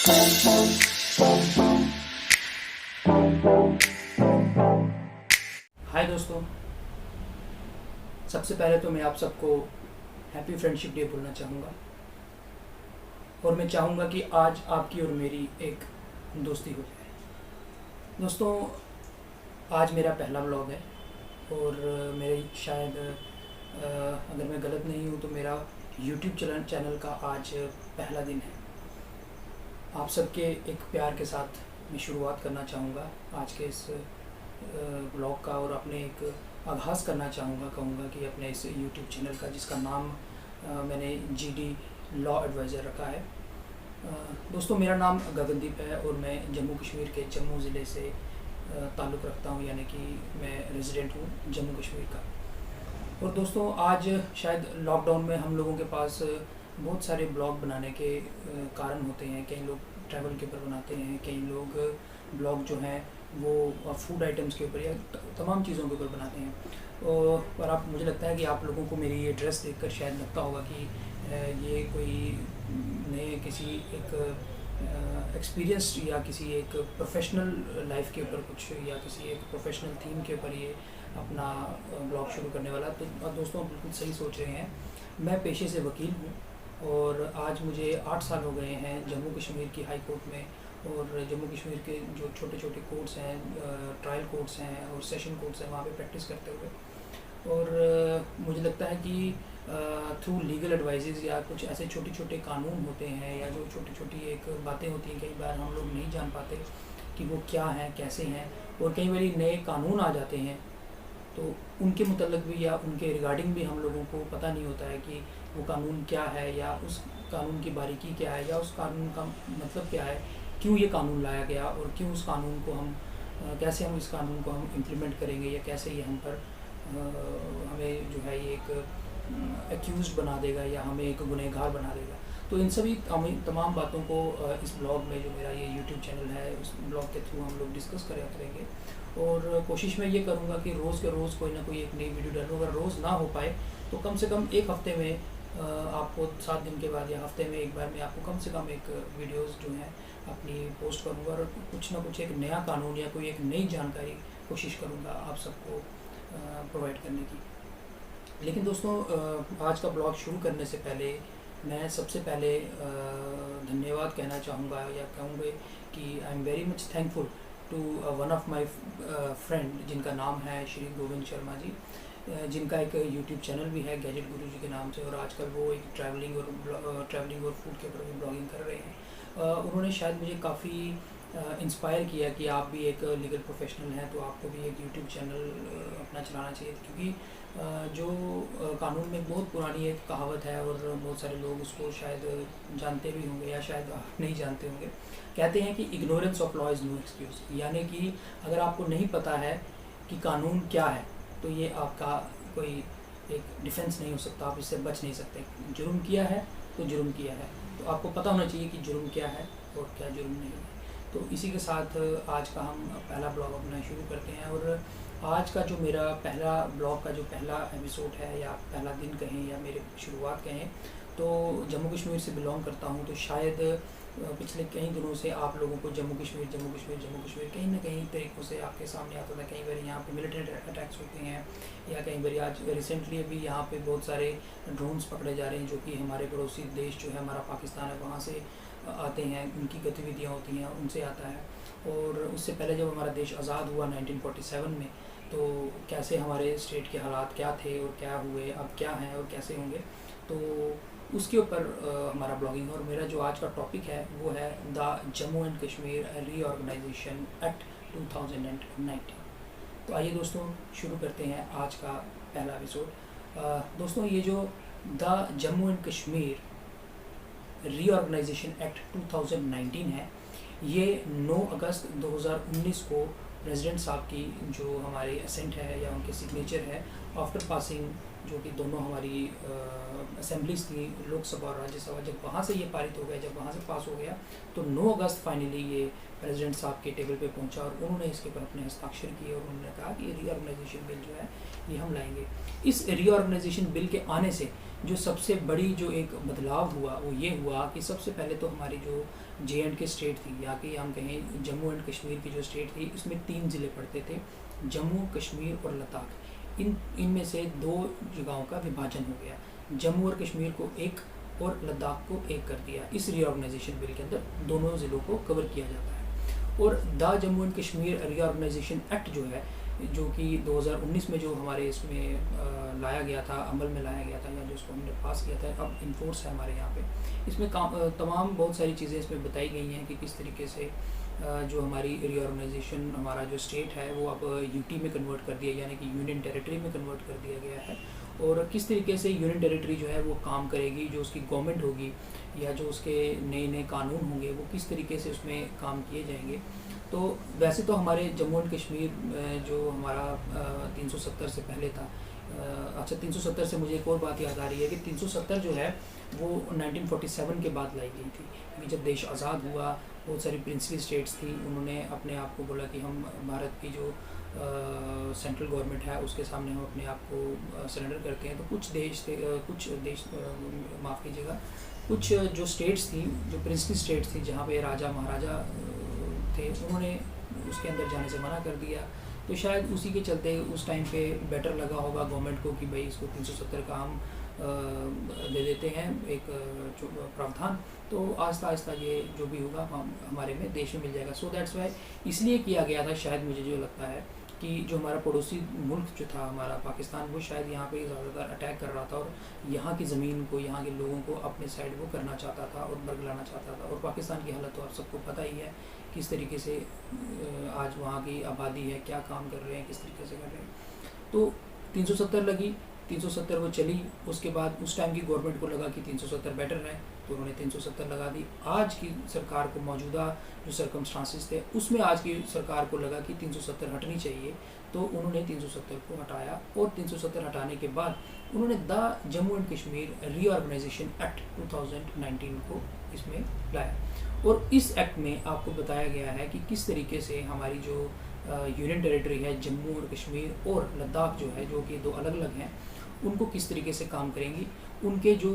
हाय दोस्तों, सबसे पहले तो मैं आप सबको हैप्पी फ्रेंडशिप डे बोलना चाहूँगा और मैं चाहूँगा कि आज आपकी और मेरी एक दोस्ती हो जाए। दोस्तों, आज मेरा पहला व्लॉग है और मेरे शायद अगर मैं गलत नहीं हूँ तो मेरा यूट्यूब चैनल का आज पहला दिन है। आप सबके एक प्यार के साथ मैं शुरुआत करना चाहूँगा आज के इस ब्लॉग का और अपने एक आगाज़ करना कहूँगा कि अपने इस यूट्यूब चैनल का, जिसका नाम मैंने GD लॉ एडवाइज़र रखा है। दोस्तों, मेरा नाम गगनदीप है और मैं जम्मू कश्मीर के जम्मू ज़िले से ताल्लुक़ रखता हूँ, यानी कि मैं रेज़िडेंट हूँ जम्मू कश्मीर का। और दोस्तों, आज शायद लॉकडाउन में हम लोगों के पास बहुत सारे ब्लॉग बनाने के कारण होते हैं। कई लोग ट्रैवल के ऊपर बनाते हैं, कई लोग ब्लॉग जो हैं वो फूड आइटम्स के ऊपर या तमाम चीज़ों के ऊपर बनाते हैं। और आप, मुझे लगता है कि आप लोगों को मेरी ये ड्रेस देखकर शायद लगता होगा कि ये कोई नए किसी एक एक्सपीरियंस या किसी एक प्रोफेशनल लाइफ के ऊपर कुछ या किसी एक प्रोफेशनल थीम के ऊपर ये अपना ब्लॉग शुरू करने वाला। तो दोस्तों, बिल्कुल सही सोच रहे हैं। मैं पेशे से वकील हूँ और आज मुझे 8 साल हो गए हैं जम्मू कश्मीर की हाई कोर्ट में और जम्मू कश्मीर के जो छोटे छोटे कोर्ट्स हैं, ट्रायल कोर्ट्स हैं और सेशन कोर्ट्स हैं, वहाँ पे प्रैक्टिस करते हुए। और मुझे लगता है कि थ्रू लीगल एडवाइजेज़ या कुछ ऐसे छोटे छोटे कानून होते हैं या जो छोटी छोटी एक बातें होती हैं, कई बार हम लोग नहीं जान पाते कि वो क्या हैं, कैसे हैं, और कई बार नए कानून आ जाते हैं तो उनके मुतल्लिक़ भी या उनके रिगार्डिंग भी हम लोगों को पता नहीं होता है कि वो कानून क्या है या उस कानून की बारीकी क्या है या उस कानून का मतलब क्या है, क्यों ये कानून लाया गया और क्यों उस कानून को हम कैसे हम इस कानून को हम इम्प्लीमेंट करेंगे या कैसे ये हम पर हमें जो है ये एक एक्यूज़ बना देगा या हमें एक गुनहगार बना देगा। तो इन सभी तमाम बातों को इस ब्लॉग में, जो मेरा ये यूट्यूब चैनल है, उस ब्लॉग के थ्रू हम लोग डिस्कस करेंगे। और कोशिश मैं ये करूँगा कि रोज़ के रोज़ कोई ना कोई एक नई वीडियो डालूँ। अगर रोज़ ना हो पाए तो कम से कम एक हफ़्ते में आपको 7 दिन के बाद या हफ़्ते में एक बार मैं आपको कम से कम एक वीडियोस जो हैं अपनी पोस्ट करूँगा और कुछ ना कुछ एक नया कानून या कोई एक नई जानकारी कोशिश करूँगा आप सबको प्रोवाइड करने की। लेकिन दोस्तों, आज का ब्लॉग शुरू करने से पहले मैं सबसे पहले धन्यवाद कहना चाहूँगा या कहूँगे कि I am very much thankful to one of my friend, जिनका नाम है श्री गोविंद शर्मा जी, जिनका एक यूट्यूब चैनल भी है गैजेट गुरु जी के नाम से, और आजकल वो एक ट्रैवलिंग और फूड के ऊपर भी ब्लॉगिंग कर रहे हैं। उन्होंने शायद मुझे काफ़ी इंस्पायर किया कि आप भी एक लीगल प्रोफेशनल हैं तो आपको भी एक यूट्यूब चैनल अपना चलाना चाहिए, क्योंकि जो कानून में बहुत पुरानी एक कहावत है और बहुत सारे लोग उसको शायद जानते भी होंगे या शायद नहीं जानते होंगे। कहते हैं कि ignorance of law is no excuse, यानी कि अगर आपको नहीं पता है कि कानून क्या है तो ये आपका कोई एक डिफेंस नहीं हो सकता, आप इससे बच नहीं सकते। जुर्म किया है तो जुर्म किया है, तो आपको पता होना चाहिए कि जुर्म क्या है और क्या जुर्म नहीं है। तो इसी के साथ आज का हम पहला ब्लॉग अपना शुरू करते हैं। और आज का जो मेरा पहला ब्लॉग का जो पहला एपिसोड है या पहला दिन कहें या मेरे शुरुआत कहें, तो जम्मू कश्मीर से बिलोंग करता हूँ, तो शायद पिछले कई दिनों से आप लोगों को जम्मू कश्मीर कहीं ना कहीं तरीक़ों से आपके सामने आता था। कई बार यहाँ पे मिलिट्री अटैक्स होते हैं या कई बार आज रिसेंटली अभी यहाँ पे बहुत सारे ड्रोन्स पकड़े जा रहे हैं जो कि हमारे पड़ोसी देश जो है हमारा पाकिस्तान है वहाँ से आते हैं, उनकी गतिविधियाँ होती हैं, उनसे आता है। और उससे पहले जब हमारा देश आज़ाद हुआ 1947 में, तो कैसे हमारे स्टेट के हालात क्या थे और क्या हुए, अब क्या हैं और कैसे होंगे, तो उसके ऊपर हमारा ब्लॉगिंग। और मेरा जो आज का टॉपिक है वो है the Jammu and Kashmir reorganisation act 2019। तो आइए दोस्तों, शुरू करते हैं आज का पहला एपिसोड। दोस्तों, ये जो the Jammu and Kashmir reorganisation act 2019 है, ये 9 अगस्त 2019 को प्रेसिडेंट साहब की जो हमारे असेंट है या उनके सिग्नेचर है आफ्टर पासिंग, जो कि दोनों हमारी असेंबलीज थी, लोकसभा और राज्यसभा, जब वहाँ से ये पारित हो गया, जब वहाँ से पास हो गया, तो 9 अगस्त फाइनली ये प्रेसिडेंट साहब के टेबल पे पहुंचा और उन्होंने इसके ऊपर अपने हस्ताक्षर किए और उन्होंने कहा कि ये रीऑर्गेनाइजेशन बिल जो है ये हम लाएंगे। इस रीऑर्गेनाइजेशन बिल के आने से जो सबसे बड़ी जो एक बदलाव हुआ वो ये हुआ कि सबसे पहले तो हमारी जो JNK स्टेट थी, या कि हम कहें जम्मू एंड कश्मीर की जो स्टेट थी, इसमें 3 ज़िले पड़ते थे, जम्मू, कश्मीर और लद्दाख। इनमें से 2 जगहों का विभाजन हो गया, जम्मू और कश्मीर को एक और लद्दाख को एक कर दिया। इस रीऑर्गेनाइजेशन बिल के अंदर दोनों ज़िलों को कवर किया जाता है। और the Jammu and Kashmir reorganisation act जो है, जो कि 2019 में जो हमारे इसमें लाया गया था, अमल में लाया गया था, या जो उसको हमने पास किया था, अब इन्फोर्स है हमारे यहाँ पे। इसमें तमाम बहुत सारी चीज़ें इसमें बताई गई हैं कि किस तरीके से जो हमारी रीऑर्गेनाइजेशन, हमारा जो स्टेट है वो अब UT में कन्वर्ट कर दिया, यानी कि यूनियन टेरिटरी में कन्वर्ट कर दिया गया है, और किस तरीके से यूनियन टेरिटरी जो है वो काम करेगी, जो उसकी गवर्नमेंट होगी या जो उसके नए नए कानून होंगे वो किस तरीके से उसमें काम किए जाएंगे। तो वैसे तो हमारे जम्मू एंड कश्मीर जो हमारा 370 से पहले था, अच्छा 370 से मुझे एक और बात याद आ रही है कि 370 जो है वो 1947 के बाद लाई गई थी, क्योंकि जब देश आज़ाद हुआ बहुत सारी प्रिंसली स्टेट्स थी, उन्होंने अपने आप को बोला कि हम भारत की जो सेंट्रल गवर्नमेंट है उसके सामने हम अपने आप को सरेंडर करते हैं। तो कुछ देश माफ़ कीजिएगा, कुछ जो स्टेट्स थी, जो प्रिंसली स्टेट्स थी, जहाँ पे राजा महाराजा थे, उन्होंने उसके अंदर जाने से मना कर दिया। तो शायद उसी के चलते उस टाइम पे बेटर लगा होगा गवर्नमेंट को कि भाई इसको 370 का हम दे देते हैं एक प्रावधान, तो आहिस्ता आहिस्ता ये जो भी होगा हमारे में देश में मिल जाएगा। सो दैट्स वाई इसलिए किया गया था, शायद मुझे जो लगता है कि जो हमारा पड़ोसी मुल्क जो था हमारा पाकिस्तान, वो शायद यहाँ पे ज़्यादातर अटैक कर रहा था और यहाँ की ज़मीन को, यहाँ के लोगों को अपने साइड वो करना चाहता था और बरगलाना चाहता था। और पाकिस्तान की हालत तो आप सबको पता ही है किस तरीके से आज वहाँ की आबादी है, क्या काम कर रहे हैं, किस तरीके से कर रहे हैं। तो 370 लगी, 370 वो चली। उसके बाद उस टाइम की गवर्नमेंट को लगा कि 370 बेटर है, तो उन्होंने 370 लगा दी। आज की सरकार को, मौजूदा जो सर्कमस्टांसिस थे उसमें आज की सरकार को लगा कि 370 हटनी चाहिए, तो उन्होंने 370 को हटाया। और 370 हटाने के बाद उन्होंने the Jammu and Kashmir reorganisation act 2019 को इसमें लाया। और इस एक्ट में आपको बताया गया है कि किस तरीके से हमारी जो यूनियन टेरिटरी है, जम्मू और कश्मीर और लद्दाख जो है, जो कि 2 अलग अलग हैं, उनको किस तरीके से काम करेंगी। उनके जो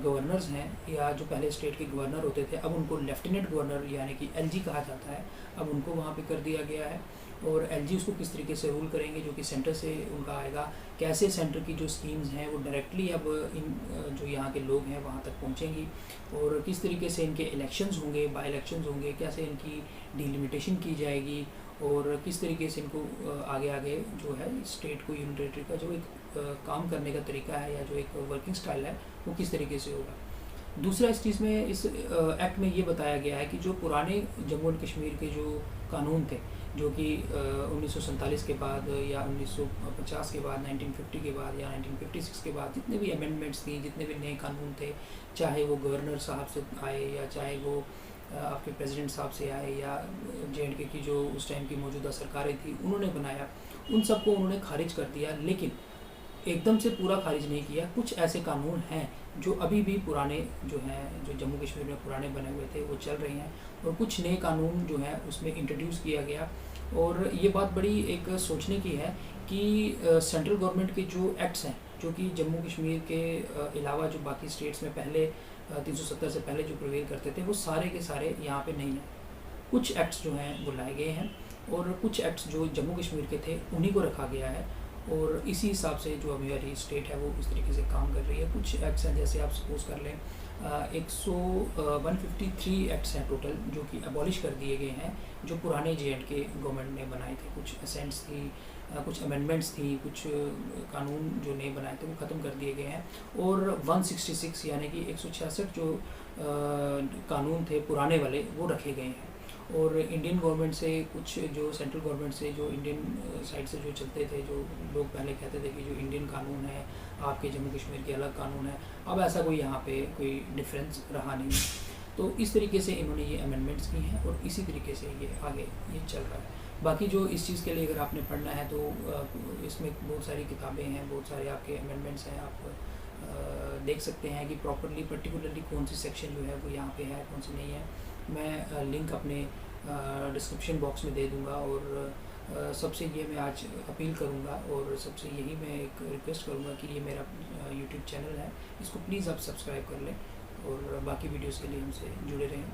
गवर्नर्स हैं, या जो पहले स्टेट के गवर्नर होते थे, अब उनको लेफ्टिनेंट गवर्नर यानी कि LG कहा जाता है, अब उनको वहाँ पे कर दिया गया है। और LG उसको किस तरीके से रूल करेंगे, जो कि सेंटर से उनका आएगा। कैसे सेंटर की जो स्कीम्स हैं वो डायरेक्टली अब इन जो यहाँ के लोग हैं वहाँ तक पहुँचेंगी, और किस तरीके से इनके इलेक्शंस होंगे, बाई इलेक्शंस होंगे, कैसे इनकी डिलिमिटेशन की जाएगी, और किस तरीके से इनको आगे आगे जो है स्टेट को, यूनियन टेरिटरी का जो एक काम करने का तरीका है, या जो एक वर्किंग स्टाइल है, वो किस तरीके से होगा। दूसरा इस चीज़ में, इस एक्ट में ये बताया गया है कि जो पुराने जम्मू एंड कश्मीर के जो कानून थे, जो कि 1947 के बाद या 1950 के बाद, 1950 के बाद या 1956 के बाद जितने भी अमेंडमेंट्स थी, जितने भी नए कानून थे, चाहे वो गवर्नर साहब से आए या चाहे वो आपके प्रेसिडेंट साहब से आए या JNK की जो उस टाइम की मौजूदा सरकारें थी उन्होंने बनाया, उन सबको उन्होंने खारिज कर दिया। लेकिन एकदम से पूरा खारिज नहीं किया। कुछ ऐसे कानून हैं जो अभी भी पुराने जो हैं, जो जम्मू कश्मीर में पुराने बने हुए थे, वो चल रहे हैं, और कुछ नए कानून जो हैं उसमें इंट्रोड्यूस किया गया। और ये बात बड़ी एक सोचने की है कि सेंट्रल गवर्नमेंट के जो एक्ट्स हैं, जो कि जम्मू कश्मीर के अलावा जो बाकी स्टेट्स में पहले 370 से पहले जो प्रिवेल करते थे, वो सारे के सारे यहाँ पे नहीं हैं। कुछ एक्ट्स जो हैं वो लाए गए हैं, और कुछ एक्ट्स जो जम्मू कश्मीर के थे उन्हीं को रखा गया है, और इसी हिसाब से जो अभी हमारी स्टेट है वो इस तरीके से काम कर रही है। कुछ एक्ट्स हैं, जैसे आप सपोज कर लें 153 एक्ट्स हैं टोटल, जो कि अबॉलिश कर दिए गए हैं, जो पुराने JNK गवर्नमेंट ने बनाए थे। कुछ असेंट्स थी, कुछ अमेंडमेंट्स थी, कुछ कानून जो नए बनाए थे वो ख़त्म कर दिए गए हैं। और 166 यानी कि 166 जो कानून थे पुराने वाले, वो रखे गए हैं। और इंडियन गवर्नमेंट से, कुछ जो सेंट्रल गवर्नमेंट से, जो इंडियन साइड से जो चलते थे, जो लोग पहले कहते थे कि जो इंडियन कानून है, आपके जम्मू कश्मीर के अलग कानून है, अब ऐसा कोई यहाँ पे कोई डिफरेंस रहा नहीं है। तो इस तरीके से इन्होंने ये अमेंडमेंट्स की हैं, और इसी तरीके से ये आगे ये चल रहा है। बाकी जो इस चीज़ के लिए अगर आपने पढ़ना है तो इसमें बहुत सारी किताबें हैं, बहुत सारे आपके अमेंडमेंट्स हैं, आप देख सकते हैं कि प्रॉपरली पर्टिकुलरली कौन सी सेक्शन जो है वो यहाँ पे है, कौन सी नहीं है। मैं लिंक अपने डिस्क्रिप्शन बॉक्स में दे दूँगा। और सबसे ये मैं आज अपील करूँगा और सबसे यही मैं एक रिक्वेस्ट करूँगा कि ये मेरा यूट्यूब चैनल है, इसको प्लीज़ आप सब्सक्राइब कर लें और बाकी वीडियोस के लिए हमसे जुड़े रहें।